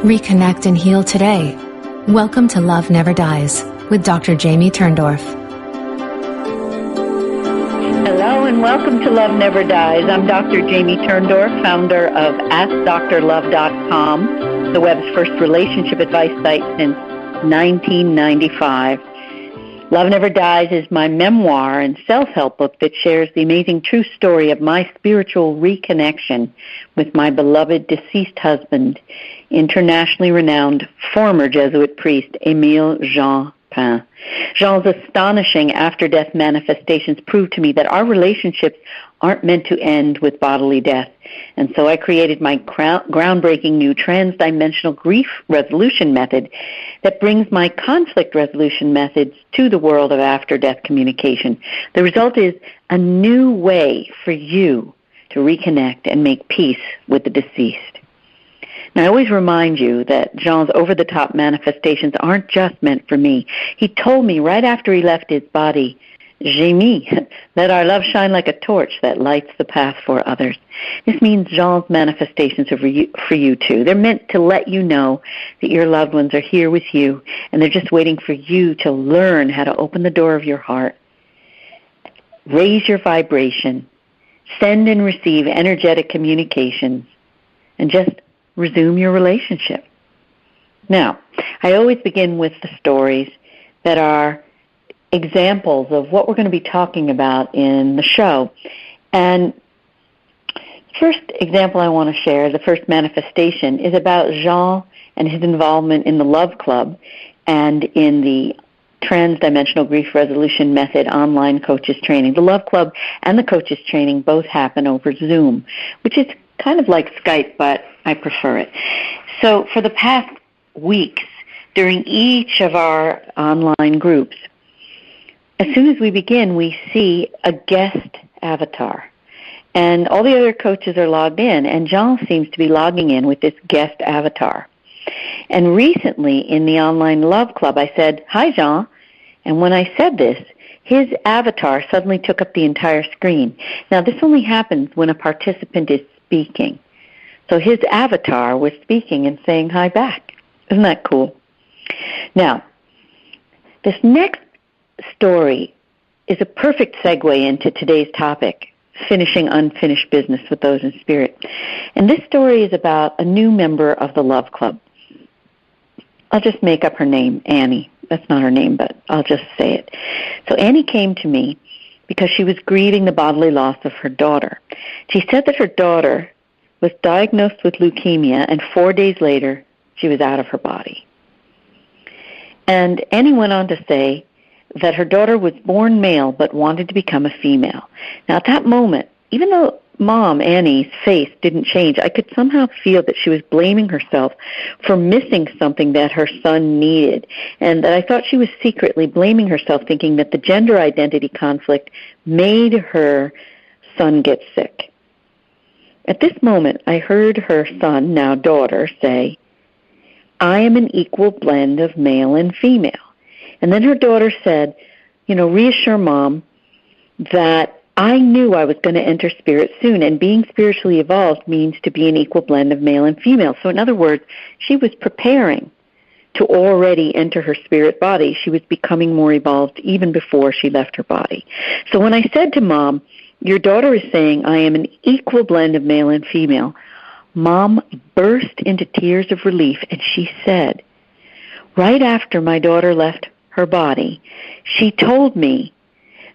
Reconnect and heal today. Welcome to Love Never Dies with Dr. Jamie Turndorf. Hello and welcome to Love Never Dies. I'm Dr. Jamie Turndorf, founder of AskDrLove.com, the web's first relationship advice site since 1995. Love Never Dies is my memoir and self-help book that shares the amazing true story of my spiritual reconnection with my beloved deceased husband, internationally renowned former Jesuit priest Émile Jean Pin. Jean's astonishing after-death manifestations prove to me that our relationships aren't meant to end with bodily death. And so I created my groundbreaking new transdimensional grief resolution method that brings my conflict resolution methods to the world of after-death communication. The result is a new way for you to reconnect and make peace with the deceased. Now, I always remind you that Jean's over-the-top manifestations aren't just meant for me. He told me right after he left his body, Jamie, let our love shine like a torch that lights the path for others. This means Jean's manifestations are for you too. They're meant to let you know that your loved ones are here with you, and they're just waiting for you to learn how to open the door of your heart, raise your vibration, send and receive energetic communications, and just resume your relationship. Now, I always begin with the stories that are examples of what we're going to be talking about in the show. And the first example I want to share, the first manifestation, is about Jean and his involvement in the Love Club and in the Transdimensional Grief Resolution Method online coaches training. The Love Club and the coaches training both happen over Zoom, which is kind of like Skype, but I prefer it. So for the past weeks, during each of our online groups, as soon as we begin, we see a guest avatar. And all the other coaches are logged in, and Jean seems to be logging in with this guest avatar. And recently in the online Love Club, I said, "Hi, Jean." And when I said this, his avatar suddenly took up the entire screen. Now, this only happens when a participant is speaking. So his avatar was speaking and saying hi back. Isn't that cool? Now, this next story is a perfect segue into today's topic, finishing unfinished business with those in spirit. And this story is about a new member of the Love Club. I'll just make up her name, Annie. That's not her name, but I'll just say it. So Annie came to me because she was grieving the bodily loss of her daughter. She said that her daughter was diagnosed with leukemia, and 4 days later, she was out of her body. And Annie went on to say that her daughter was born male but wanted to become a female. Now, at that moment, even though Mom, Annie's face didn't change, I could somehow feel that she was blaming herself for missing something that her son needed, and that I thought she was secretly blaming herself, thinking that the gender identity conflict made her son get sick. At this moment, I heard her son, now daughter, say, "I am an equal blend of male and female." And then her daughter said, reassure Mom that I knew I was going to enter spirit soon, and being spiritually evolved means to be an equal blend of male and female. So in other words, she was preparing to already enter her spirit body. She was becoming more evolved even before she left her body. So when I said to Mom, "Your daughter is saying I am an equal blend of male and female," Mom burst into tears of relief, and she said, right after my daughter left her body, she told me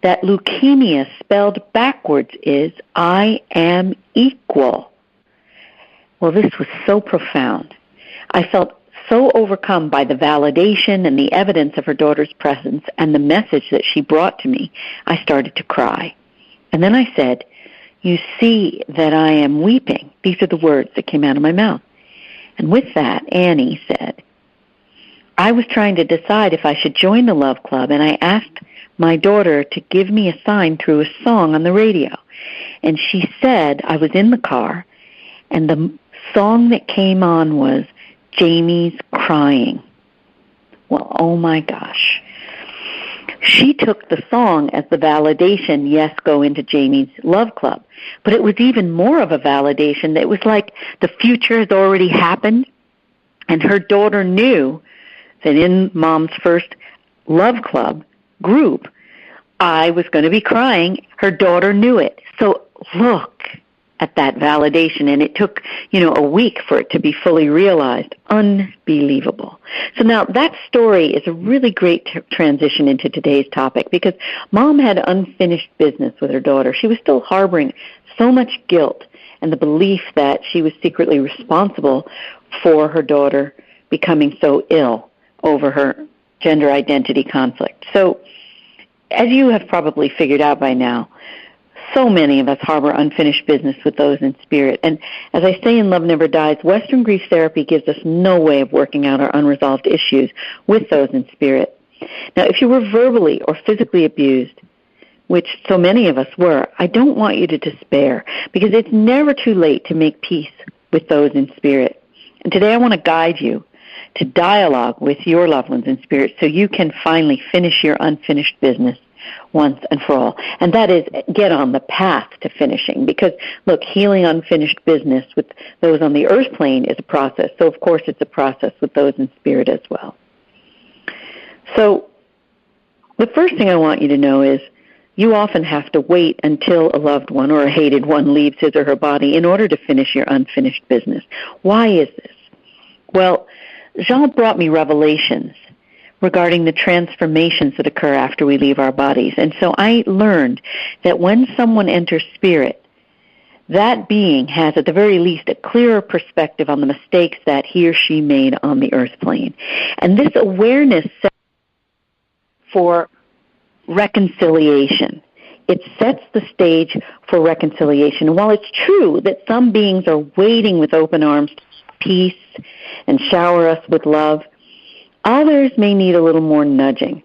that leukemia spelled backwards is I am equal. Well, this was so profound. I felt so overcome by the validation and the evidence of her daughter's presence and the message that she brought to me, I started to cry. And then I said, "You see that I am weeping." These are the words that came out of my mouth. And with that, Annie said, "I was trying to decide if I should join the Love Club, and I asked my daughter to give me a sign through a song on the radio. And she said, I was in the car, and the song that came on was Jamie's Crying." Well, oh my gosh. She took the song as the validation, yes, go into Jamie's Love Club. But it was even more of a validation that it was like the future has already happened. And her daughter knew that in Mom's first love club group, I was going to be crying. Her daughter knew it. So look at that validation. And it took, a week for it to be fully realized. Unbelievable. So now that story is a really great transition into today's topic, because Mom had unfinished business with her daughter. She was still harboring so much guilt and the belief that she was secretly responsible for her daughter becoming so ill over her gender identity conflict. So, as you have probably figured out by now, so many of us harbor unfinished business with those in spirit. And as I say in Love Never Dies, Western grief therapy gives us no way of working out our unresolved issues with those in spirit. Now, if you were verbally or physically abused, which so many of us were, I don't want you to despair, because it's never too late to make peace with those in spirit. And today I want to guide you to dialogue with your loved ones in spirit so you can finally finish your unfinished business once and for all. And that is, get on the path to finishing. Because, look, healing unfinished business with those on the earth plane is a process. So, of course, it's a process with those in spirit as well. So, the first thing I want you to know is you often have to wait until a loved one or a hated one leaves his or her body in order to finish your unfinished business. Why is this? Well, Jean brought me revelations regarding the transformations that occur after we leave our bodies. And so I learned that when someone enters spirit, that being has at the very least a clearer perspective on the mistakes that he or she made on the earth plane. And this awareness sets for reconciliation. It sets the stage for reconciliation. And while it's true that some beings are waiting with open arms to peace and shower us with love, others may need a little more nudging.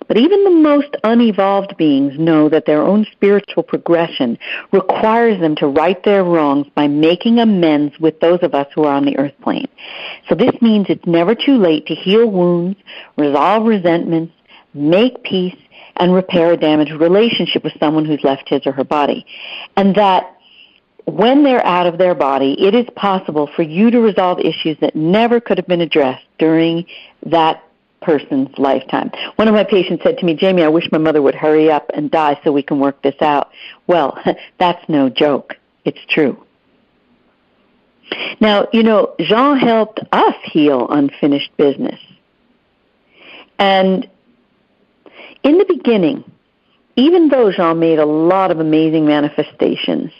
But even the most unevolved beings know that their own spiritual progression requires them to right their wrongs by making amends with those of us who are on the earth plane. So this means it's never too late to heal wounds, resolve resentments, make peace, and repair a damaged relationship with someone who's left his or her body. And that when they're out of their body, it is possible for you to resolve issues that never could have been addressed during that person's lifetime. One of my patients said to me, Jamie, I wish my mother would hurry up and die so we can work this out. Well, that's no joke. It's true. Now, Jean helped us heal unfinished business. And in the beginning, even though Jean made a lot of amazing manifestations,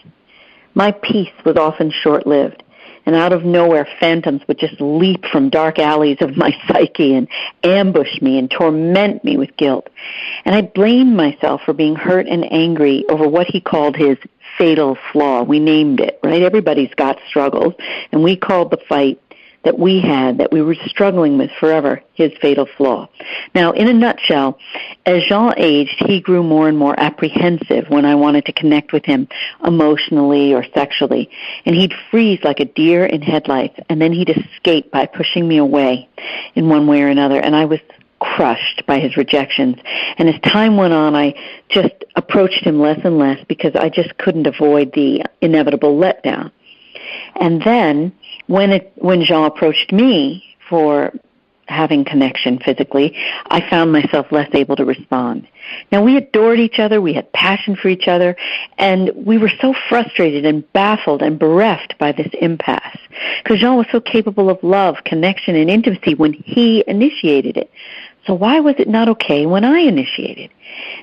my peace was often short-lived, and out of nowhere, phantoms would just leap from dark alleys of my psyche and ambush me and torment me with guilt. And I blamed myself for being hurt and angry over what he called his fatal flaw. We named it, right? Everybody's got struggles, and we called the fight that we had, that we were struggling with forever, his fatal flaw. Now, in a nutshell, as Jean aged, he grew more and more apprehensive when I wanted to connect with him emotionally or sexually. And he'd freeze like a deer in headlights, and then he'd escape by pushing me away in one way or another. And I was crushed by his rejections. And as time went on, I just approached him less and less because I just couldn't avoid the inevitable letdown. And then, when Jean approached me for having connection physically, I found myself less able to respond. Now, we adored each other, we had passion for each other, and we were so frustrated and baffled and bereft by this impasse, because Jean was so capable of love, connection, and intimacy when he initiated it. So why was it not okay when I initiated?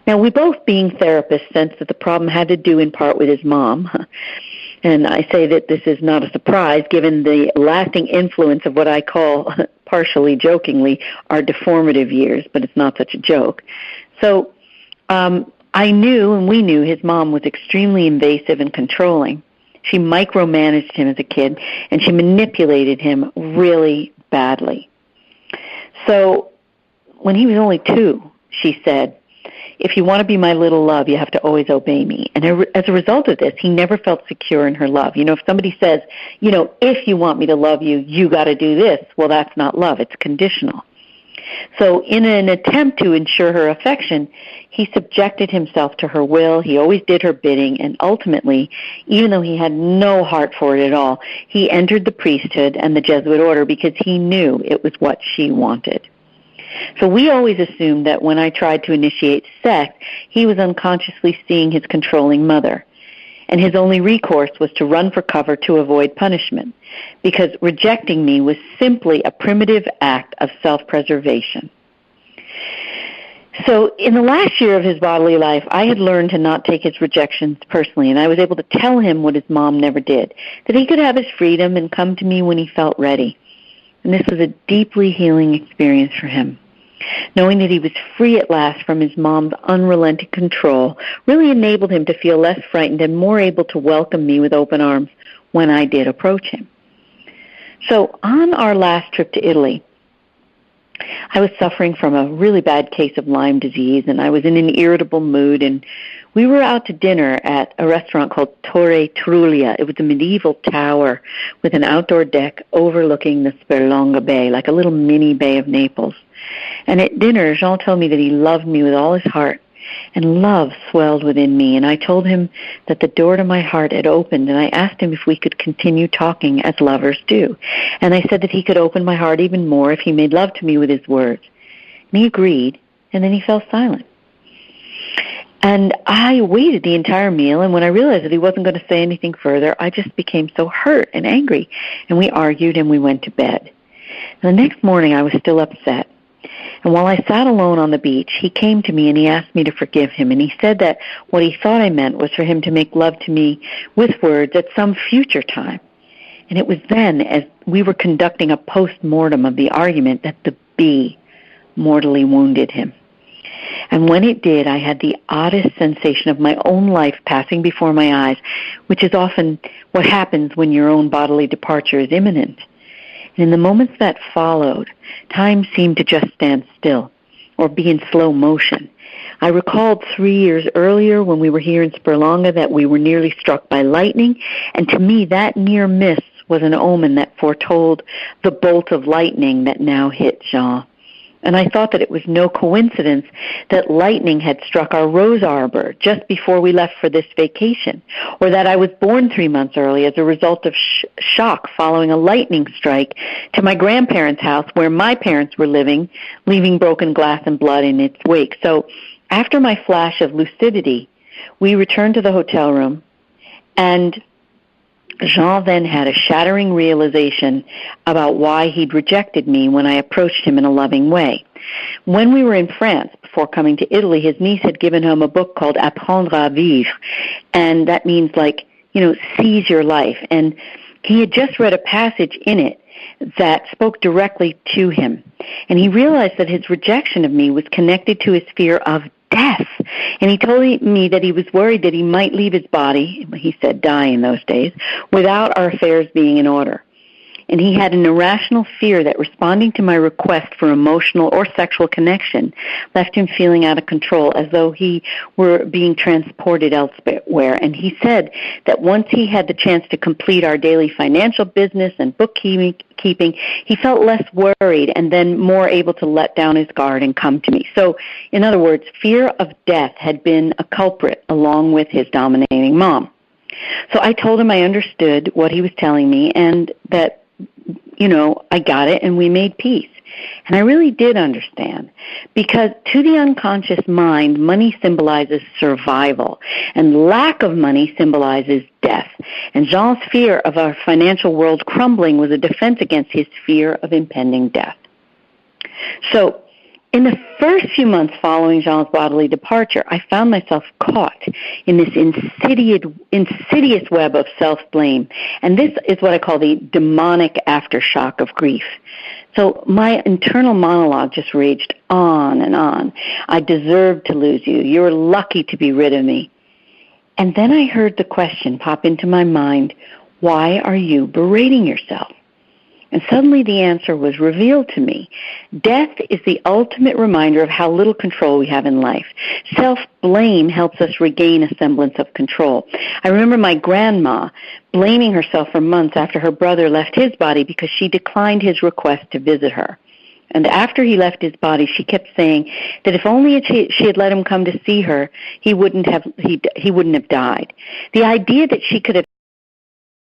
Now, we both, being therapists, sensed that the problem had to do in part with his mom. And I say that this is not a surprise, given the lasting influence of what I call, partially jokingly, our deformative years, but it's not such a joke. So I knew, and we knew, his mom was extremely invasive and controlling. She micromanaged him as a kid, and she manipulated him really badly. So when he was only 2, she said, if you want to be my little love, you have to always obey me. And as a result of this, he never felt secure in her love. If somebody says, if you want me to love you, you got to do this, well, that's not love. It's conditional. So in an attempt to ensure her affection, he subjected himself to her will. He always did her bidding, and ultimately, even though he had no heart for it at all, he entered the priesthood and the Jesuit order because he knew it was what she wanted. So we always assumed that when I tried to initiate sex, he was unconsciously seeing his controlling mother. And his only recourse was to run for cover to avoid punishment, because rejecting me was simply a primitive act of self-preservation. So in the last year of his bodily life, I had learned to not take his rejections personally, and I was able to tell him what his mom never did, that he could have his freedom and come to me when he felt ready. And this was a deeply healing experience for him. Knowing that he was free at last from his mom's unrelenting control really enabled him to feel less frightened and more able to welcome me with open arms when I did approach him. So on our last trip to Italy, I was suffering from a really bad case of Lyme disease, and I was in an irritable mood, and we were out to dinner at a restaurant called Torre Trullia. It was a medieval tower with an outdoor deck overlooking the Sperlonga Bay, like a little mini Bay of Naples. And at dinner, Jean told me that he loved me with all his heart, and love swelled within me. And I told him that the door to my heart had opened, and I asked him if we could continue talking as lovers do. And I said that he could open my heart even more if he made love to me with his words. And he agreed, and then he fell silent. And I waited the entire meal, and when I realized that he wasn't going to say anything further, I just became so hurt and angry, and we argued and we went to bed. And the next morning, I was still upset. And while I sat alone on the beach, he came to me and he asked me to forgive him. And he said that what he thought I meant was for him to make love to me with words at some future time. And it was then, as we were conducting a post-mortem of the argument, that the bee mortally wounded him. And when it did, I had the oddest sensation of my own life passing before my eyes, which is often what happens when your own bodily departure is imminent. And in the moments that followed, time seemed to just stand still or be in slow motion. I recalled 3 years earlier when we were here in Sperlonga that we were nearly struck by lightning, and to me that near miss was an omen that foretold the bolt of lightning that now hit Jean. And I thought that it was no coincidence that lightning had struck our rose arbor just before we left for this vacation, or that I was born 3 months early as a result of shock following a lightning strike to my grandparents' house where my parents were living, leaving broken glass and blood in its wake. So after my flash of lucidity, we returned to the hotel room, and Jean then had a shattering realization about why he'd rejected me when I approached him in a loving way. When we were in France, before coming to Italy, his niece had given him a book called Apprendre à vivre, and that means seize your life. And he had just read a passage in it that spoke directly to him. And he realized that his rejection of me was connected to his fear of death. And he told me that he was worried that he might leave his body, he said die in those days, without our affairs being in order. And he had an irrational fear that responding to my request for emotional or sexual connection left him feeling out of control, as though he were being transported elsewhere. And he said that once he had the chance to complete our daily financial business and bookkeeping, he felt less worried and then more able to let down his guard and come to me. So, in other words, fear of death had been a culprit along with his dominating mom. So I told him I understood what he was telling me and that I got it, and we made peace. And I really did understand, because to the unconscious mind, money symbolizes survival, and lack of money symbolizes death. And Jean's fear of our financial world crumbling was a defense against his fear of impending death. So, in the first few months following Jean's bodily departure, I found myself caught in this insidious web of self-blame. And this is what I call the demonic aftershock of grief. So my internal monologue just raged on and on. I deserved to lose you. You were lucky to be rid of me. And then I heard the question pop into my mind, why are you berating yourself? And suddenly the answer was revealed to me. Death is the ultimate reminder of how little control we have in life. Self-blame helps us regain a semblance of control. I remember my grandma blaming herself for months after her brother left his body because she declined his request to visit her. And after he left his body, she kept saying that if only she had let him come to see her, he wouldn't have died. The idea that she could have